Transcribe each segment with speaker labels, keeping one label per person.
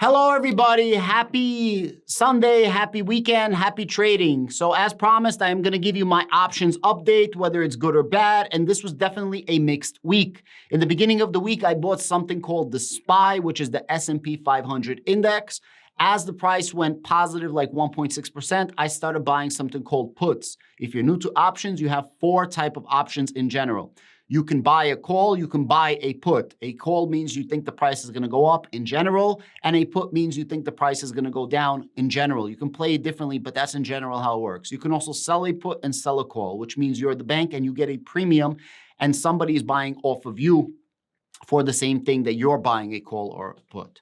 Speaker 1: Hello, everybody. Happy Sunday, happy weekend, happy trading. So as promised, I am going to give you my options update, whether it's good or bad. And this was definitely a mixed week. In the beginning of the week, I bought something called the SPY, which is the S&P 500 index. As the price went positive, like 1.6%, I started buying something called puts. If you're new to options, you have four types of options in general. You can buy a call, you can buy a put. A call means you think the price is going to go up in general, and a put means you think the price is going to go down in general. You can play it differently, but that's in general how it works. You can also sell a put and sell a call, which means you're the bank and you get a premium and somebody is buying off of you for the same thing that you're buying a call or a put.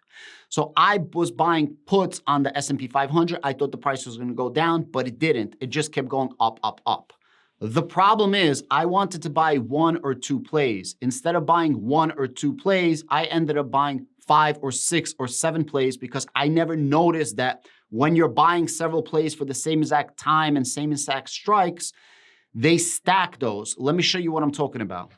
Speaker 1: So I was buying puts on the S&P 500. I thought the price was going to go down, but it didn't. It just kept going up, up, up. The problem is I wanted to buy one or two plays. Instead of buying one or two plays, I ended up buying 5 or 6 or 7 plays because I never noticed that when you're buying several plays for the same exact time and same exact strikes, they stack those. Let me show you what I'm talking about.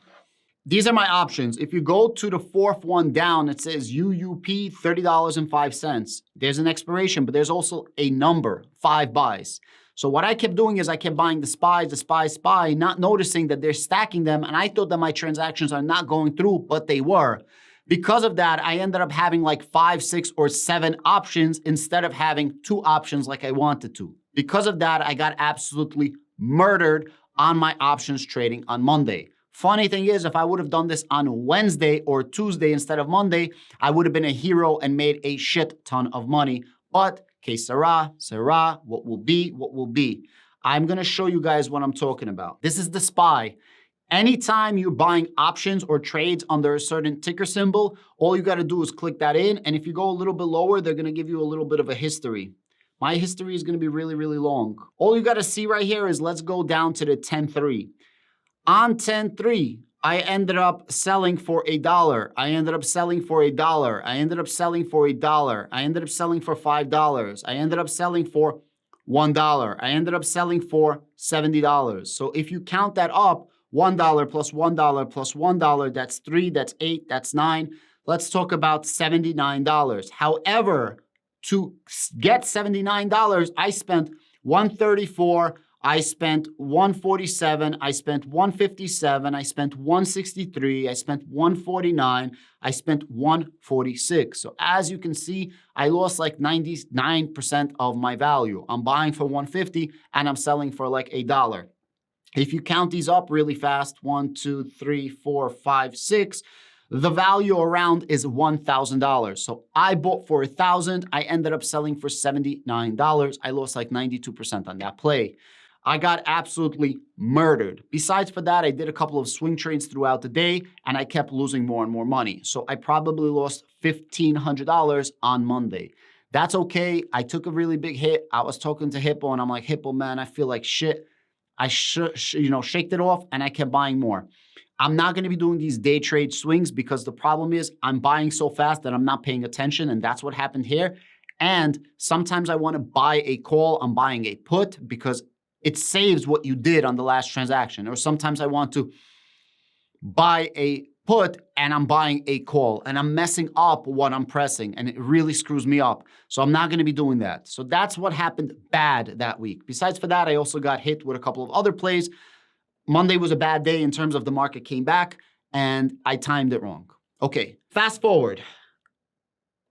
Speaker 1: These are my options. If you go to the fourth one down, it says UUP $30.05. There's an expiration, but there's also a number, 5 buys. So what I kept doing is I kept buying the SPY, not noticing that they're stacking them. And I thought that my transactions are not going through, but they were. Because of that, I ended up having like 5, 6, or 7 options instead of having 2 options like I wanted to. Because of that, I got absolutely murdered on my options trading on Monday. Funny thing is, if I would have done this on Wednesday or Tuesday instead of Monday, I would have been a hero and made a shit ton of money. But que sera, sera, what will be, what will be. I'm going to show you guys what I'm talking about. This is the SPY. Anytime you're buying options or trades under a certain ticker symbol, all you got to do is click that in. And if you go a little bit lower, they're going to give you a little bit of a history. My history is going to be really, really long. All you got to see right here is let's go down to the 10-3. On 10-3, I ended up selling for $1. I ended up selling for $1. I ended up selling for $1. I ended up selling for $5. I ended up selling for $1. I ended up selling for $70. So if you count that up, $1 plus $1 plus $1, that's 3, that's 8, that's 9. Let's talk about $79. However, to get $79, I spent $134. I spent $147, I spent $157, I spent $163, I spent $149, I spent $146. So as you can see, I lost like 99% of my value. I'm buying for $150 and I'm selling for like $1. If you count these up really fast, 1, 2, 3, 4, 5, 6, the value around is $1,000. So I bought for $1,000. I ended up selling for $79. I lost like 92% on that play. I got absolutely murdered. Besides for that, I did a couple of swing trades throughout the day and I kept losing more and more money. So I probably lost $1,500 on Monday. That's okay. I took a really big hit. I was talking to Hippo and I'm like, Hippo, man, I feel like shit. I shaked it off and I kept buying more. I'm not going to be doing these day trade swings because the problem is I'm buying so fast that I'm not paying attention. And that's what happened here. And sometimes I want to buy a call. I'm buying a put because it saves what you did on the last transaction. Or sometimes I want to buy a put and I'm buying a call and I'm messing up what I'm pressing and it really screws me up. So I'm not going to be doing that. So that's what happened bad that week. Besides for that, I also got hit with a couple of other plays. Monday was a bad day in terms of the market came back and I timed it wrong. Okay, fast forward.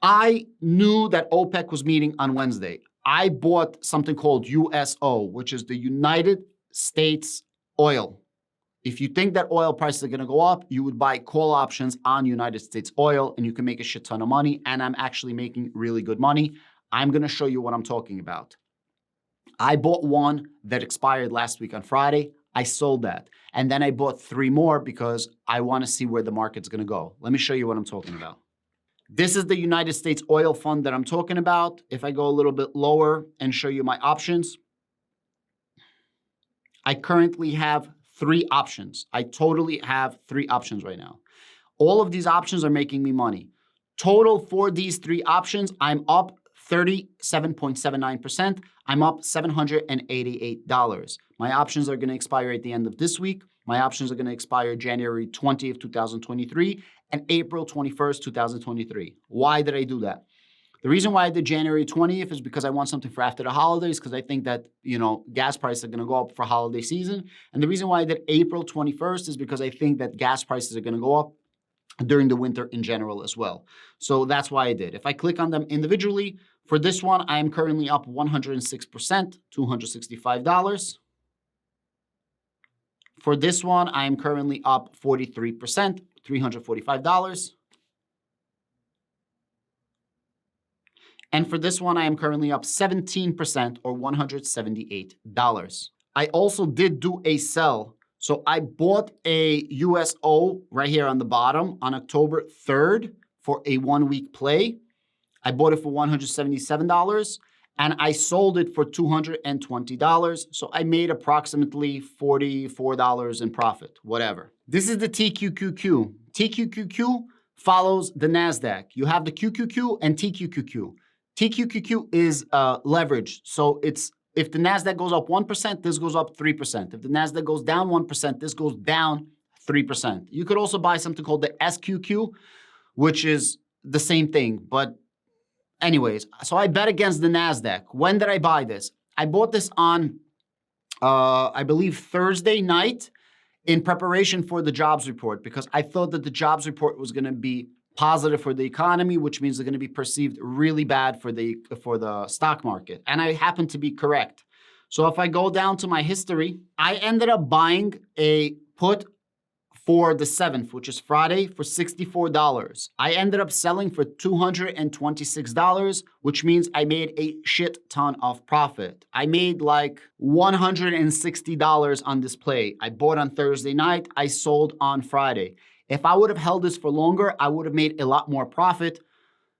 Speaker 1: I knew that OPEC was meeting on Wednesday. I bought something called USO, which is the United States Oil. If you think that oil prices are going to go up, you would buy call options on United States Oil and you can make a shit ton of money. And I'm actually making really good money. I'm going to show you what I'm talking about. I bought one that expired last week on Friday. I sold that. And then I bought 3 more because I want to see where the market's going to go. Let me show you what I'm talking about. This is the United States Oil Fund that I'm talking about. If I go a little bit lower and show you my options, I currently have 3 options. I totally have 3 options right now. All of these options are making me money. Total for these 3 options, I'm up 37.79%. I'm up $788. My options are going to expire at the end of this week. My options are going to expire January 20th, 2023 and April 21st, 2023. Why did I do that? The reason why I did January 20th is because I want something for after the holidays, because I think that, gas prices are going to go up for holiday season. And the reason why I did April 21st is because I think that gas prices are going to go up during the winter in general as well. So that's why I did. If I click on them individually, for this one, I am currently up 106%, $265. For this one, I am currently up 43%, $345. And for this one, I am currently up 17% or $178. I also did do a sell. So I bought a USO right here on the bottom on October 3rd for a 1-week play. I bought it for $177 and I sold it for $220. So I made approximately $44 in profit, whatever. This is the TQQQ. TQQQ follows the NASDAQ. You have the QQQ and TQQQ. TQQQ is leveraged. So if the NASDAQ goes up 1%, this goes up 3%. If the NASDAQ goes down 1%, this goes down 3%. You could also buy something called the SQQ, which is the same thing. But anyways, so I bet against the NASDAQ. When did I buy this? I bought this on, I believe, Thursday night in preparation for the jobs report, because I thought that the jobs report was going to be positive for the economy, which means they're going to be perceived really bad for the stock market. And I happen to be correct. So if I go down to my history, I ended up buying a put for the 7th, which is Friday, for $64. I ended up selling for $226, which means I made a shit ton of profit. I made like $160 on this play. I bought on Thursday night. I sold on Friday. If I would have held this for longer, I would have made a lot more profit.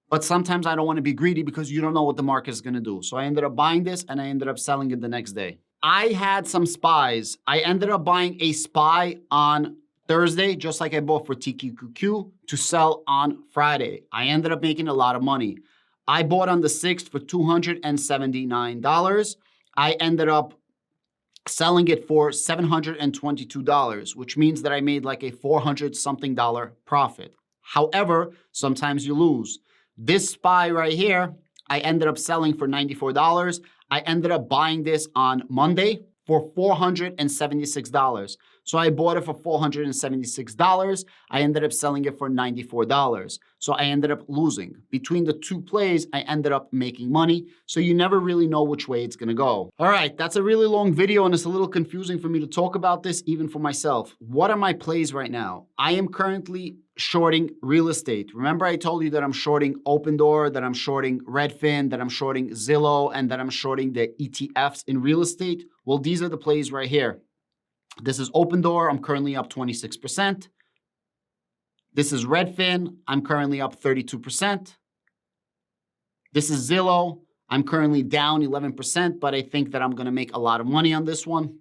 Speaker 1: But sometimes I don't want to be greedy because you don't know what the market is going to do. So I ended up buying this and I ended up selling it the next day. I had some SPYs. I ended up buying a SPY on Thursday, just like I bought for TQQQ, to sell on Friday. I ended up making a lot of money. I bought on the 6th for $279. I ended up selling it for $722, which means that I made like a $400-something profit. However, sometimes you lose. This SPY right here, I ended up selling for $94. I ended up buying this on Monday for $476. So I bought it for $476. I ended up selling it for $94. So I ended up losing. Between the two plays, I ended up making money. So you never really know which way it's going to go. All right, that's a really long video and it's a little confusing for me to talk about this even for myself. What are my plays right now? I am currently shorting real estate. Remember I told you that I'm shorting Opendoor, that I'm shorting Redfin, that I'm shorting Zillow, and that I'm shorting the ETFs in real estate? Well, these are the plays right here. This is Opendoor. I'm currently up 26%. This is Redfin. I'm currently up 32%. This is Zillow. I'm currently down 11%, but I think that I'm going to make a lot of money on this one.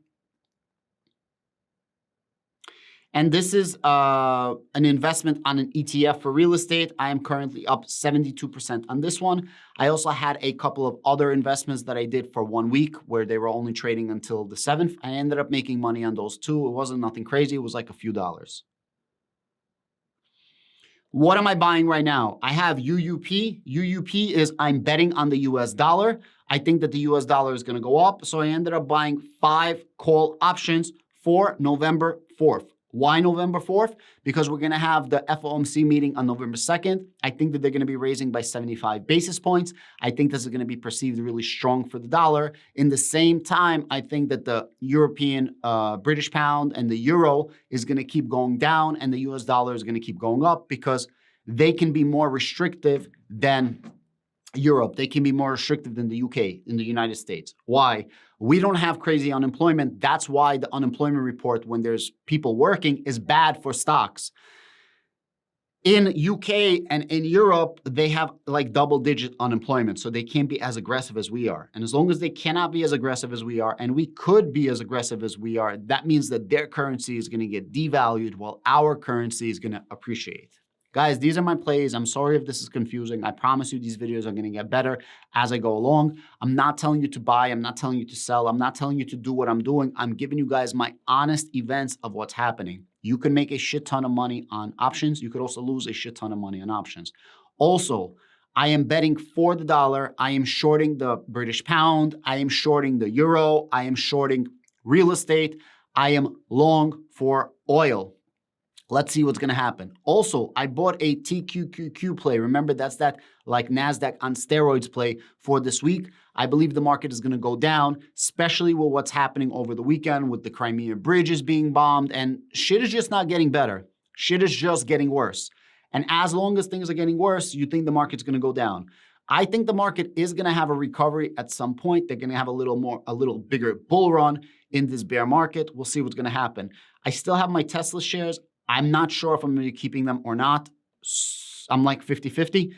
Speaker 1: And this is an investment on an ETF for real estate. I am currently up 72% on this one. I also had a couple of other investments that I did for 1 week where they were only trading until the 7th. I ended up making money on those too. It wasn't nothing crazy. It was like a few dollars. What am I buying right now? I have UUP. UUP is I'm betting on the US dollar. I think that the US dollar is going to go up. So I ended up buying 5 call options for November 4th. Why November 4th? Because we're going to have the FOMC meeting on November 2nd. I think that they're going to be raising by 75 basis points. I think this is going to be perceived really strong for the dollar. In the same time, I think that the European British pound and the euro is going to keep going down and the US dollar is going to keep going up because they can be more restrictive than Europe. They can be more restrictive than the UK, in the United States. Why? We don't have crazy unemployment. That's why the unemployment report, when there's people working, is bad for stocks. In UK and in Europe, they have like double-digit unemployment, so they can't be as aggressive as we are. And as long as they cannot be as aggressive as we are, and we could be as aggressive as we are, that means that their currency is going to get devalued while our currency is going to appreciate. Guys, these are my plays. I'm sorry if this is confusing. I promise you these videos are going to get better as I go along. I'm not telling you to buy. I'm not telling you to sell. I'm not telling you to do what I'm doing. I'm giving you guys my honest events of what's happening. You can make a shit ton of money on options. You could also lose a shit ton of money on options. Also, I am betting for the dollar. I am shorting the British pound. I am shorting the euro. I am shorting real estate. I am long for oil. Let's see what's going to happen. Also, I bought a TQQQ play. Remember, that's that like NASDAQ on steroids play for this week. I believe the market is going to go down, especially with what's happening over the weekend with the Crimea bridges being bombed, and shit is just not getting better. Shit is just getting worse. And as long as things are getting worse, you think the market's going to go down. I think the market is going to have a recovery at some point. They're going to have a little bigger bull run in this bear market. We'll see what's going to happen. I still have my Tesla shares. I'm not sure if I'm going to be keeping them or not. I'm like 50-50.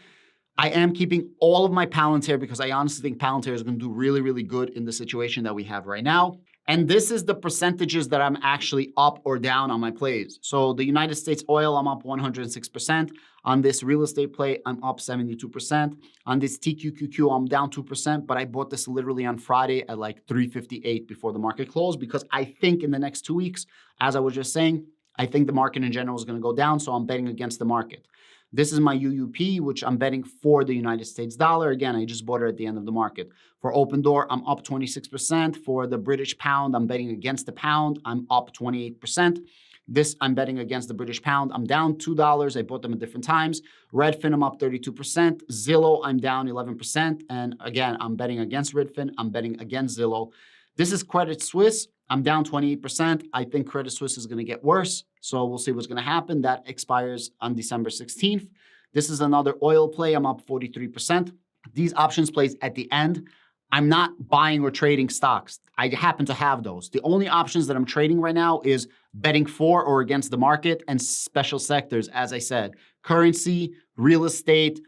Speaker 1: I am keeping all of my Palantir because I honestly think Palantir is going to do really, really good in the situation that we have right now. And this is the percentages that I'm actually up or down on my plays. So the United States oil, I'm up 106%. On this real estate play, I'm up 72%. On this TQQQ, I'm down 2%, but I bought this literally on Friday at like 358 before the market closed because I think in the next 2 weeks, as I was just saying, I think the market in general is going to go down, so I'm betting against the market. This is my UUP, which I'm betting for the United States dollar. Again, I just bought it at the end of the market. For Open Door, I'm up 26%. For the British pound, I'm betting against the pound. I'm up 28%. This, I'm betting against the British pound. I'm down $2. I bought them at different times. Redfin, I'm up 32%. Zillow, I'm down 11%. And again, I'm betting against Redfin. I'm betting against Zillow. This is Credit Suisse. I'm down 28%. I think Credit Suisse is going to get worse. So we'll see what's going to happen. That expires on December 16th. This is another oil play. I'm up 43%. These options plays at the end. I'm not buying or trading stocks. I happen to have those. The only options that I'm trading right now is betting for or against the market and special sectors, as I said. Currency, real estate,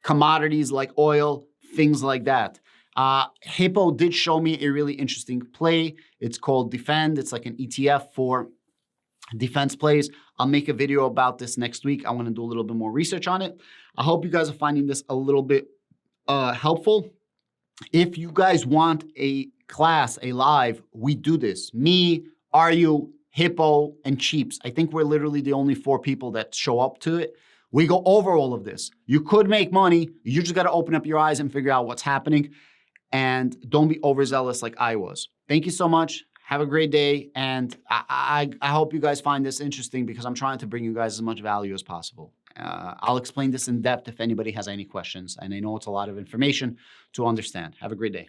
Speaker 1: commodities like oil, things like that. Hippo did show me a really interesting play. It's called Defend. It's like an ETF for defense plays. I'll make a video about this next week. I want to do a little bit more research on it. I hope you guys are finding this a little bit helpful. If you guys want a class, a live, we do this. Me, Aryu, Hippo, and Cheeps. I think we're literally the only 4 people that show up to it. We go over all of this. You could make money. You just got to open up your eyes and figure out what's happening. And don't be overzealous like I was. Thank you so much. Have a great day. And I hope you guys find this interesting because I'm trying to bring you guys as much value as possible. I'll explain this in depth if anybody has any questions. And I know it's a lot of information to understand. Have a great day.